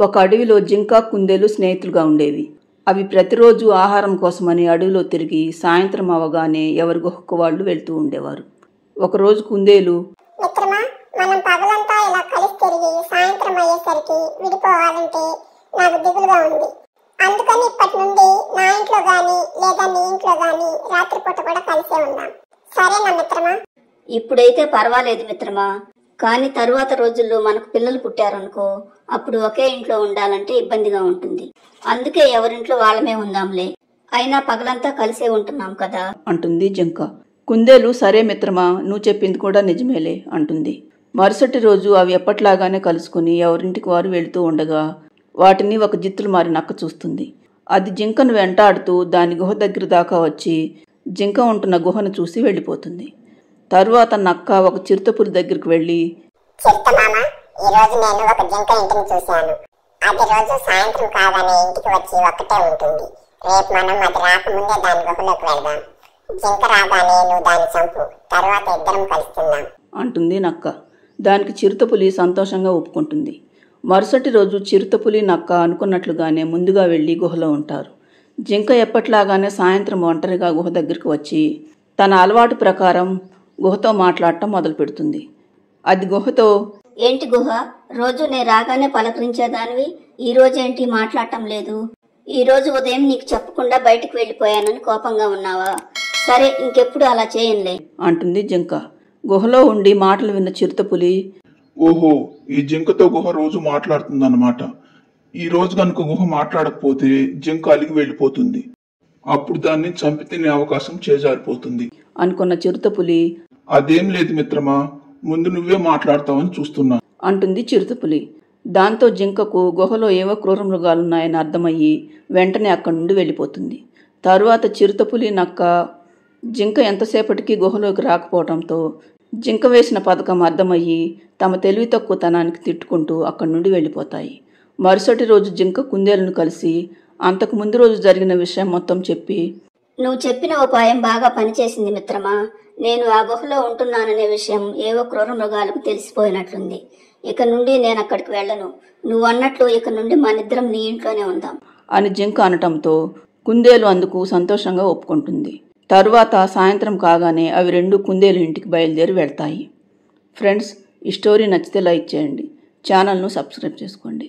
ఒక అడవిలో జింక కుందేలు స్నేహితులుగా ఉండేవి. అవి ప్రతిరోజు ఆహారం కోసమని అడవిలో తిరిగి సాయంత్రం అవగానే ఎవరి గుహకు వాళ్ళు వెళ్తూ ఉండేవారు. ఒకరోజు కుందేలు, మిత్రమా, మనం పగలంతా ఇలా కలిసి తిరిగి సాయంత్రం అయ్యేసరికి విడిపోవాలంటే నాకు దిగులుగా ఉంది. అందుకని ఇప్పటి నుండి నా ఇంట్లో గాని లేదా నీ ఇంట్లో గాని రాత్రిపూట కూడా కలిసే ఉందాం. సరేనా మిత్రమా? ఇప్పుడైతే పర్వాలేదు మిత్రమా, కానీ తరువాత రోజుల్లో మనకు పిల్లలు పుట్టారనుకో, అప్పుడు ఒకే ఇంట్లో ఉండాలంటే ఇబ్బందిగా ఉంటుంది. అందుకే ఎవరింట్లో వాళ్ళమే ఉందాంలే. అయినా పగలంతా కలిసే ఉంటున్నాం కదా అంటుంది జింక. కుందేలు, సరే మిత్రమా, నువ్వు చెప్పింది కూడా నిజమేలే అంటుంది. మరుసటి రోజు అవి ఎప్పట్లాగానే కలుసుకుని ఎవరింటికి వారు వెళుతూ ఉండగా వాటిని ఒక జిత్తులు మారి నక్క చూస్తుంది. అది జింకను వెంటాడుతూ దాని గుహ దగ్గర దాకా వచ్చి జింక ఉంటున్న గుహను చూసి వెళ్ళిపోతుంది. తరువాత నక్క ఒక చిరుతపులి దగ్గరికి వెళ్ళి, చిరుతమామ, ఈ రోజు నేను ఒక జింక ఇంటిని చూశాను. అది రోజు సాయంత్రం కాగానే ఇంటికి వచ్చి ఒక్కటే ఉంటుంది. రేపు మనం అది రాకముందే దాని గుహలోకి వెళ్దాం. జింక రాగానే నువ్వు దాన్ని చంపు, తర్వాత ఇద్దరం కలుస్తున్నాం అంటుంది నక్క. దానికి చిరుతపులి సంతోషంగా ఒప్పుకుంటుంది. మరుసటి రోజు చిరుతపులి నక్క అనుకున్నట్లుగానే ముందుగా వెళ్ళి గుహలో ఉంటారు. జింక ఎప్పట్లాగానే సాయంత్రం ఒంటరిగా గుహ దగ్గరికి వచ్చి తన అలవాటు ప్రకారం గుహతో మాట్లాడటం మొదలు పెడుతుంది. అది గుహతో, ఏంటి గుహ, రోజు నేను రాగానే పలకరించేదానివి, ఈ రోజేంటి మాట్లాడటం లేదు? ఈ రోజు ఉదయం నీకు చెప్పకుండా బయటికి వెళ్ళిపోయానని కోపంగా ఉన్నావా? సరే, ఇంకెప్పుడు అలా చేయనులే అంటుంది జింక. గుహలో ఉండి మాటలు విన్న చిరుతపులి, ఓహో, ఈ జింకతో గుహ రోజు మాట్లాడుతుందన్నమాట. ఈ రోజు కనుక గుహ మాట్లాడకపోతే జింక అలిగి వెళ్ళిపోతుంది. అప్పుడు దాన్ని చంపి తినే అవకాశం చేజారిపోతుంది అనుకున్న చిరుతపులి, అదేం లేదు మిత్రమా, ముందు నువ్వే మాట్లాడతావని చూస్తున్నా అంటుంది చిరుతపులి. దాంతో జింకకు గుహలో ఏవో క్రూర మృగాలున్నాయని అర్థమయ్యి వెంటనే అక్కడి నుండి వెళ్ళిపోతుంది. తరువాత చిరుతపులి నక్క జింక ఎంతసేపటికి గుహలోకి రాకపోవడంతో జింక వేసిన పథకం అర్థమయ్యి తమ తెలివి తక్కువతనానికి తిట్టుకుంటూ అక్కడి నుండి వెళ్ళిపోతాయి. మరుసటి రోజు జింక కుందేలును కలిసి అంతకు ముందు రోజు జరిగిన విషయం మొత్తం చెప్పి, నువ్వు చెప్పిన ఉపాయం బాగా పనిచేసింది మిత్రమా. నేను ఆ గుహలో ఉంటున్నాననే విషయం ఏవో క్రూర మృగాలకు తెలిసిపోయినట్లుంది. ఇక నుండి నేను అక్కడికి వెళ్ళను. నువ్వు అన్నట్లు ఇక నుండి మనిద్దరం నీ ఇంట్లోనే ఉందాం అని జింక అనటంతో కుందేలు అందుకు సంతోషంగా ఒప్పుకుంటుంది. తరువాత సాయంత్రం కాగానే అవి రెండు కుందేలు ఇంటికి బయలుదేరి వెళ్తాయి. ఫ్రెండ్స్, ఈ స్టోరీ నచ్చితే లైక్ చేయండి, ఛానల్ను సబ్స్క్రైబ్ చేసుకోండి.